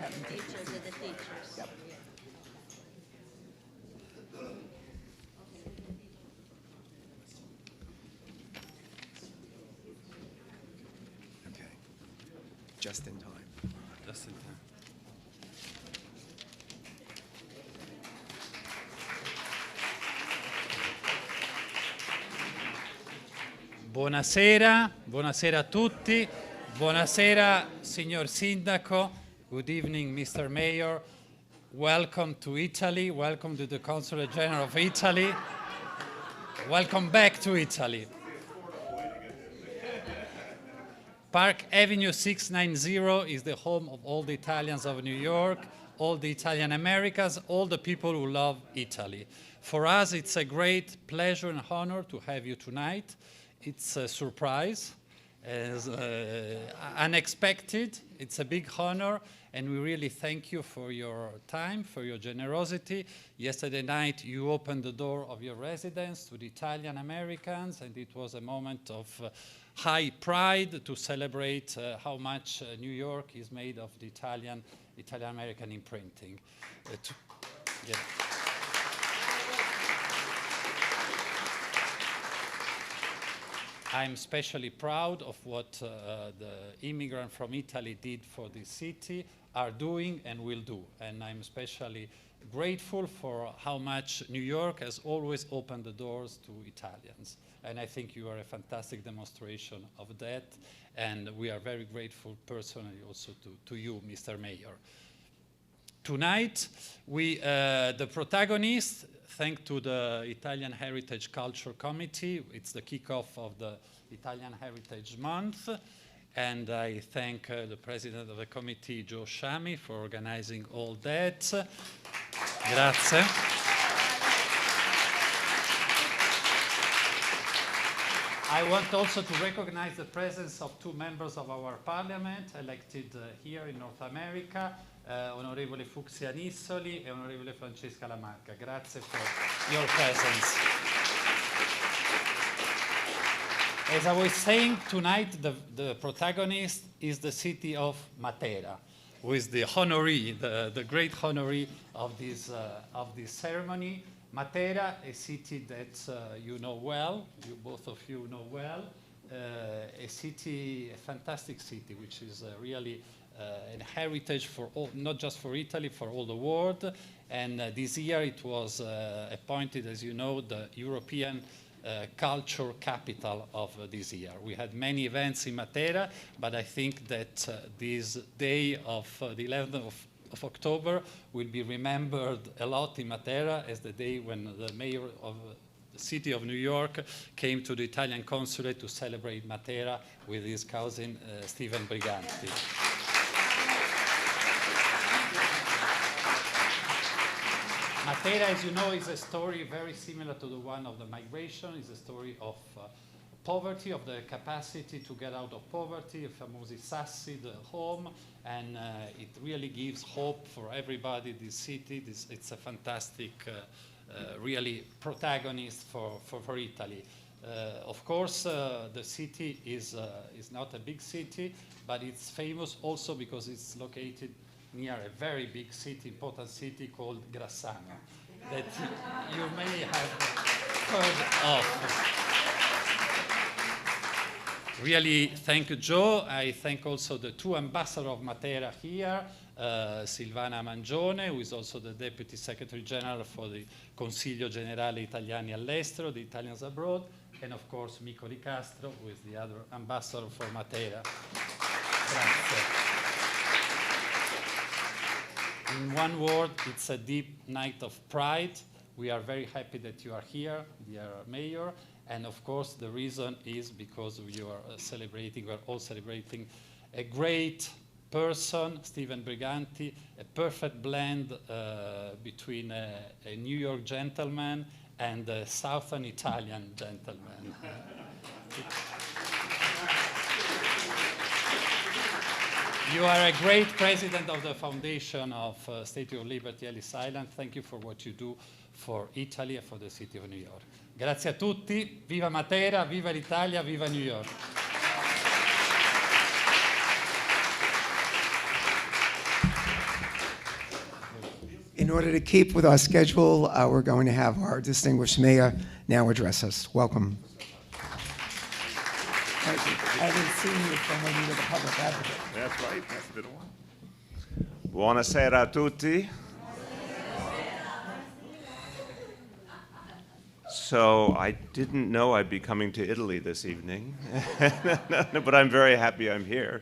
Teachers and the teachers. Yep. Okay. Just in time. Just in time. Buonasera, buonasera a tutti. Buonasera, signor Sindaco. Good evening, Mr. Mayor. Welcome to Italy. Welcome to the Consulate General of Italy. Welcome back to Italy. Park Avenue 690 is the home of all the Italians of New York, all the Italian Americans, all the people who love Italy. For us, it's a great pleasure and honor to have you tonight. It's a surprise, unexpected. It's a big honor, and we really thank you for your time, for your generosity. Yesterday night, you opened the door of your residence to the Italian Americans, and it was a moment of high pride to celebrate how much New York is made of the Italian-American imprinting. I'm especially proud of what the immigrants from Italy did for this city, are doing, and will do. And I'm especially grateful for how much New York has always opened the doors to Italians. And I think you are a fantastic demonstration of that. And we are very grateful personally also to you, Mr. Mayor. Tonight, the protagonists, thanks to the Italian Heritage Culture Committee. It's the kickoff of the Italian Heritage Month. And I thank the president of the committee, Joe Shami, for organizing all that. Grazie. I want also to recognize the presence of two members of our parliament elected here in North America, Onorevole Fucsia Nissoli e Onorevole Francesca Lamarca. Grazie for your presence. As I was saying, tonight the protagonist is the city of Matera, who is the honoree, the great honoree of this ceremony. Matera, a city that you know well, both of you know well, a fantastic city, which is really a heritage for all, not just for Italy, for all the world. And this year it was appointed, as you know, the European culture capital of this year. We had many events in Matera, but I think that this day of the 11th of October will be remembered a lot in Matera as the day when the mayor of the city of New York came to the Italian consulate to celebrate Matera with his cousin Stephen Briganti. Matera, as you know, is a story very similar to the one of the migration. It's a story of poverty, of the capacity to get out of poverty, a famosi sassi, the home, and it really gives hope for everybody, this city. It's a fantastic, really protagonist for Italy. Of course, the city is not a big city, but it's famous also because it's located near a very big city, important city called Grassano, that you may have heard of. Really thank you, Joe. I thank also the two ambassadors of Matera here, Silvana Mangione, who is also the Deputy Secretary General for the Consiglio Generale Italiani all'Estero, the Italians abroad, and of course Mico Di Castro, who is the other ambassador for Matera. Grazie. In one word, it's a deep night of pride. We are very happy that you are here, dear Mayor. And of course, the reason is because you are celebrating, we're all celebrating a great person, Stephen Briganti, a perfect blend between a New York gentleman and a Southern Italian gentleman. You are a great president of the Foundation of Statue of Liberty, Ellis Island. Thank you for what you do for Italy and for the city of New York. Grazie a tutti, viva Matera, viva l'Italia, viva New York. In order to keep with our schedule, we're going to have our distinguished mayor now address us. Welcome. Thank you. I haven't seen you from when you were the public advocate. That's right, that's been a while. Buonasera a tutti. So I didn't know I'd be coming to Italy this evening, but I'm very happy I'm here.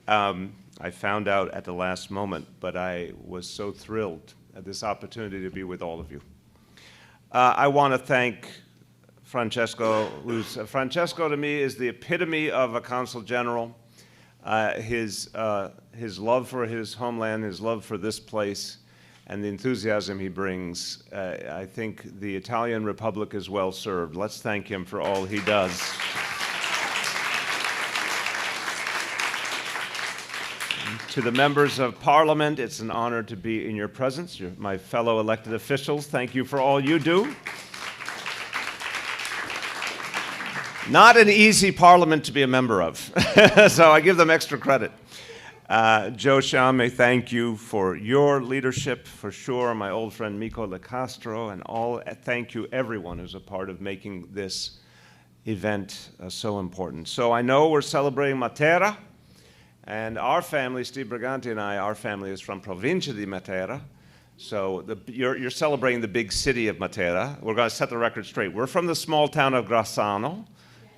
I found out at the last moment, but I was so thrilled at this opportunity to be with all of you. I want to thank Francesco. Francesco to me is the epitome of a consul general. His love for his homeland, his love for this place, and the enthusiasm he brings, I think the Italian Republic is well served. Let's thank him for all he does. To the members of Parliament, it's an honor to be in your presence. You're my fellow elected officials. Thank you for all you do. Not an easy Parliament to be a member of, so I give them extra credit. Joe Sciame, thank you for your leadership, for sure. My old friend Mico Lecastro, and thank you everyone who's a part of making this event so important. So I know we're celebrating Matera, and our family, Steve Briganti and I, our family is from Provincia di Matera. So you're celebrating the big city of Matera. We're going to set the record straight. We're from the small town of Grassano.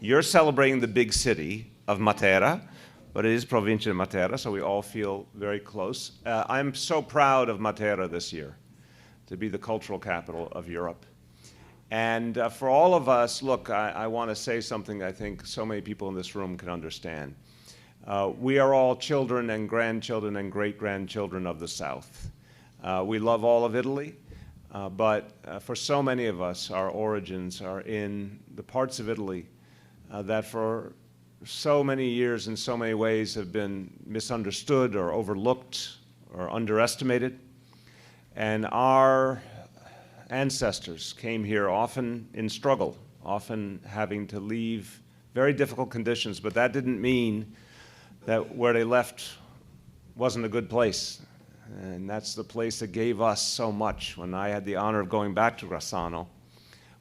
You're celebrating the big city of Matera, but it is Provincia di Matera, so we all feel very close. I'm so proud of Matera this year, to be the cultural capital of Europe. And for all of us, look, I want to say something I think so many people in this room can understand. We are all children and grandchildren and great-grandchildren of the South. We love all of Italy, but for so many of us, our origins are in the parts of Italy that for so many years in so many ways have been misunderstood or overlooked or underestimated. And our ancestors came here often in struggle, often having to leave very difficult conditions, but that didn't mean that where they left wasn't a good place. And that's the place that gave us so much. When I had the honor of going back to Grassano,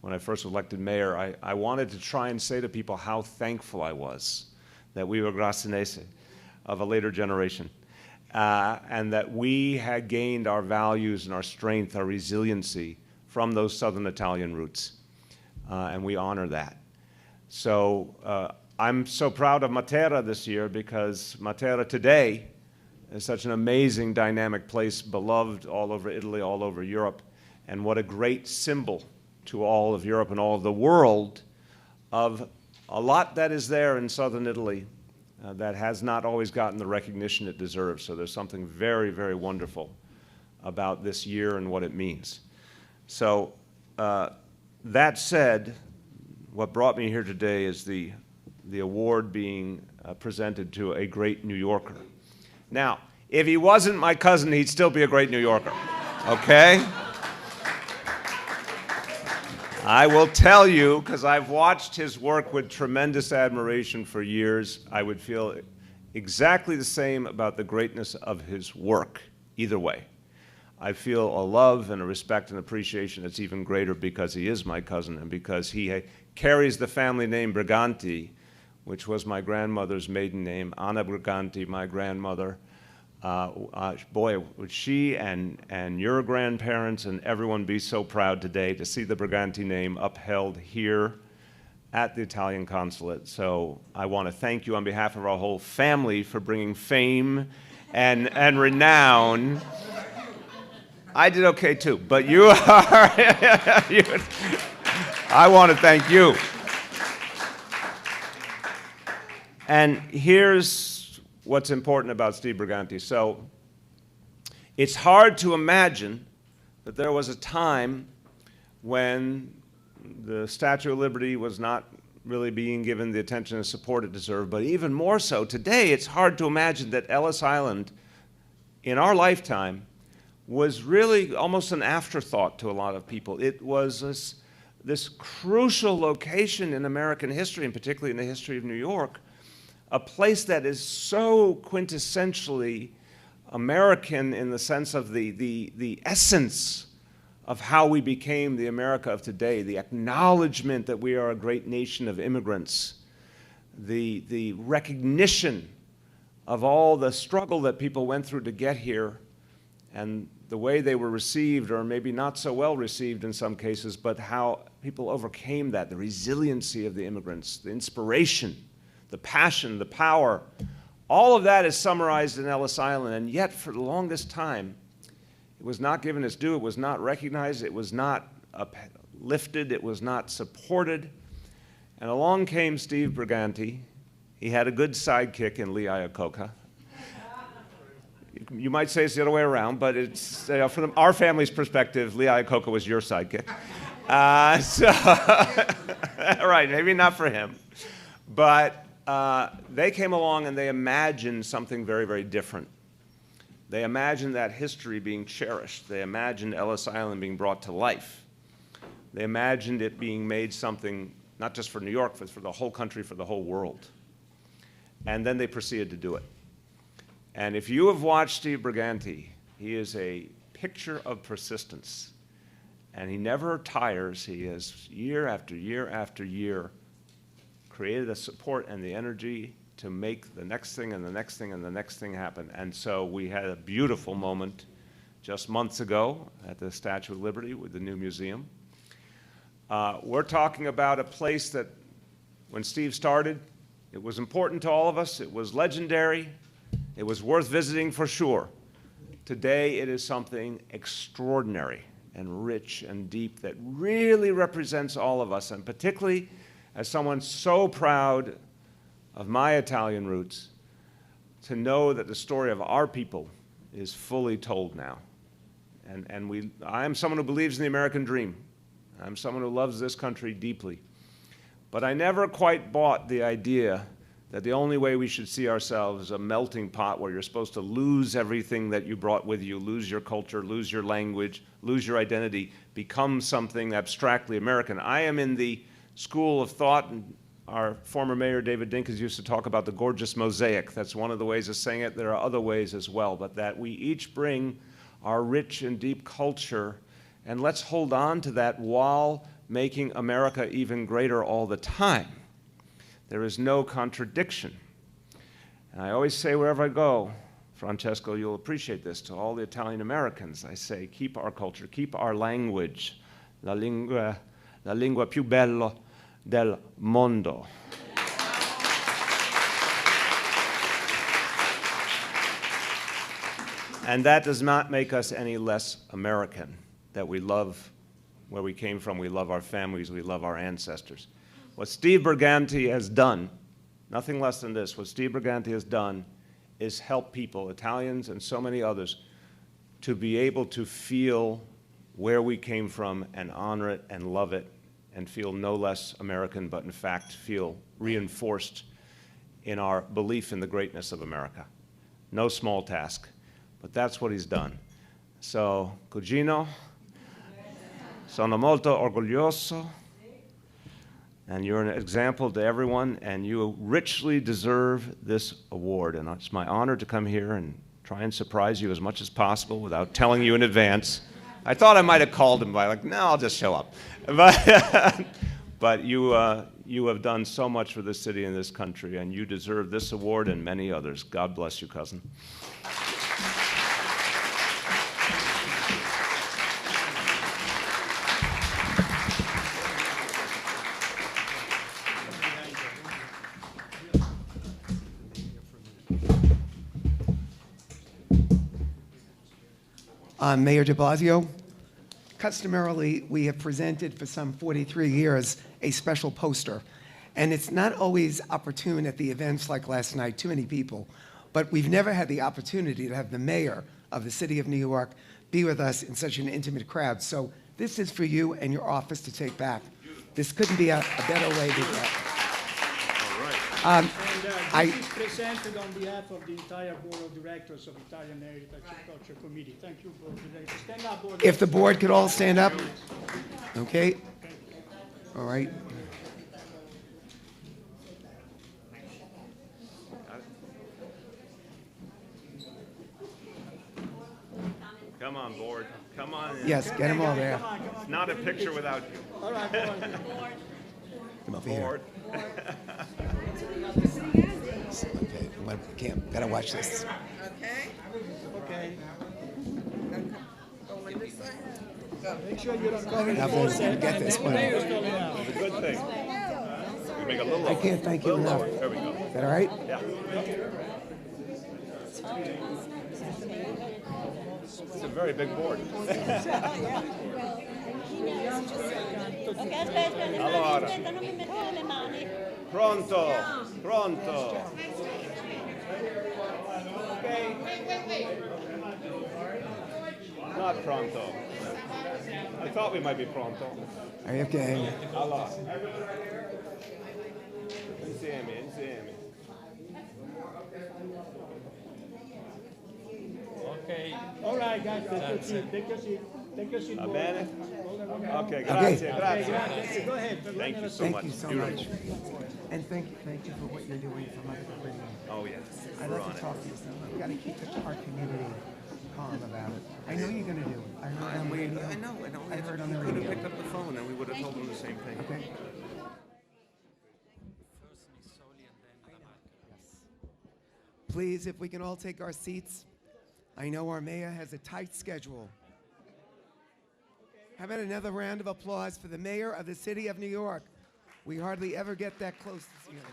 when I first was elected mayor, I wanted to try and say to people how thankful I was that we were Grassanese of a later generation, and that we had gained our values and our strength, our resiliency from those southern Italian roots, and we honor that. So I'm so proud of Matera this year because Matera today is such an amazing, dynamic place, beloved all over Italy, all over Europe, and what a great symbol to all of Europe and all of the world of a lot that is there in southern Italy that has not always gotten the recognition it deserves. So there's something very, very wonderful about this year and what it means. So that said, what brought me here today is the award being presented to a great New Yorker. Now, if he wasn't my cousin, he'd still be a great New Yorker, okay? I will tell you, because I've watched his work with tremendous admiration for years, I would feel exactly the same about the greatness of his work, either way. I feel a love and a respect and appreciation that's even greater because he is my cousin and because he carries the family name Briganti, which was my grandmother's maiden name, Anna Briganti, my grandmother. Boy, would she and your grandparents and everyone be so proud today to see the Briganti name upheld here at the Italian consulate. So I want to thank you on behalf of our whole family for bringing fame and renown. I did okay too, but you are, I want to thank you. And here's what's important about Steve Briganti. So it's hard to imagine that there was a time when the Statue of Liberty was not really being given the attention and support it deserved, but even more so today, it's hard to imagine that Ellis Island, in our lifetime, was really almost an afterthought to a lot of people. It was this crucial location in American history, and particularly in the history of New York, a place that is so quintessentially American in the sense of the essence of how we became the America of today, the acknowledgement that we are a great nation of immigrants, the recognition of all the struggle that people went through to get here, and the way they were received, or maybe not so well received in some cases, but how people overcame that, the resiliency of the immigrants, the inspiration, the passion, the power. All of that is summarized in Ellis Island, and yet for the longest time, it was not given its due, it was not recognized, it was not uplifted, it was not supported. And along came Steve Briganti. He had a good sidekick in Lee Iacocca. You might say it's the other way around, but it's, from our family's perspective, Lee Iacocca was your sidekick. Right, maybe not for him. But they came along and they imagined something very, very different. They imagined that history being cherished. They imagined Ellis Island being brought to life. They imagined it being made something, not just for New York, but for the whole country, for the whole world. And then they proceeded to do it. And if you have watched Steve Briganti, he is a picture of persistence. And he never tires. He has, year after year after year, created the support and the energy to make the next thing and the next thing and the next thing happen. And so we had a beautiful moment just months ago at the Statue of Liberty with the new museum. We're talking about a place that, when Steve started, it was important to all of us. It was legendary. It was worth visiting for sure. Today, it is something extraordinary and rich and deep that really represents all of us, and particularly as someone so proud of my Italian roots, to know that the story of our people is fully told now. And I am someone who believes in the American dream. I'm someone who loves this country deeply. But I never quite bought the idea that the only way we should see ourselves is a melting pot where you're supposed to lose everything that you brought with you, lose your culture, lose your language, lose your identity, become something abstractly American. I am in the school of thought, and our former mayor, David Dinkins, used to talk about the gorgeous mosaic. That's one of the ways of saying it. There are other ways as well, but that we each bring our rich and deep culture, and let's hold on to that while making America even greater all the time. There is no contradiction. And I always say wherever I go, Francesco, you'll appreciate this, to all the Italian Americans, I say, keep our culture, keep our language, la lingua più bella del mondo. And that does not make us any less American, that we love where we came from, we love our families, we love our ancestors. What Steve Briganti has done, nothing less than this, what Steve Briganti has done is help people, Italians and so many others, to be able to feel where we came from and honor it and love it and feel no less American, but in fact feel reinforced in our belief in the greatness of America. No small task, but that's what he's done. So, Cugino, sono molto orgoglioso, and you're an example to everyone, and you richly deserve this award. And it's my honor to come here and try and surprise you as much as possible without telling you in advance. I thought I might have called him, but I'm like, no, I'll just show up. But you have done so much for this city and this country, and you deserve this award and many others. God bless you, cousin. Mayor de Blasio, customarily, we have presented for some 43 years a special poster. And it's not always opportune at the events like last night, too many people, but we've never had the opportunity to have the mayor of the city of New York be with us in such an intimate crowd. So this is for you and your office to take back. This couldn't be a better way to do that. This is presented on behalf of the entire Board of Directors of Italian Heritage and Culture Committee. Thank you, Board of Directors. Stand up, Board of If the Directors. board could all stand up. Okay. All right. Come on, board. Come on. in. Yes, get them all there. Come on, come on. It's not a picture without you. All right, board. Come over here. Board. Okay, can't, gotta watch this. Okay. Okay. Go on this side. Make sure you don't go in Now, full then, set. get this one. It's a good thing. We make a little I lower. can't thank you Little enough. lower. There we go. Is that all right? Yeah. It's a very big board. Ok, aspetta, le Allora. mani, aspetta, non mi mettere le mani. Pronto. Pronto. Not pronto. I thought we might be pronto. Are you okay? Allora. Insieme, insieme. Okay. All right, guys, take your seat. Take your seat. Take your seat. Va board. bene? Hold on, hold on. Ok, grazie, Okay, grazie. grazie. Go ahead. Thank you so Thank much. you so Beautiful. much. And thank you for what you're doing for Mother Queen. Oh, yes. I'd We're love on to it. talk to you some. We gotta keep our community calm about it. I know you're gonna do it. I heard on the radio. I know. I heard on the We could have radio. picked up the phone and we would have told them the same thing. Okay. Please, if we can all take our seats. I know our mayor has a tight schedule. How about another round of applause for the mayor of the city of New York? We hardly ever get that close to seeing him.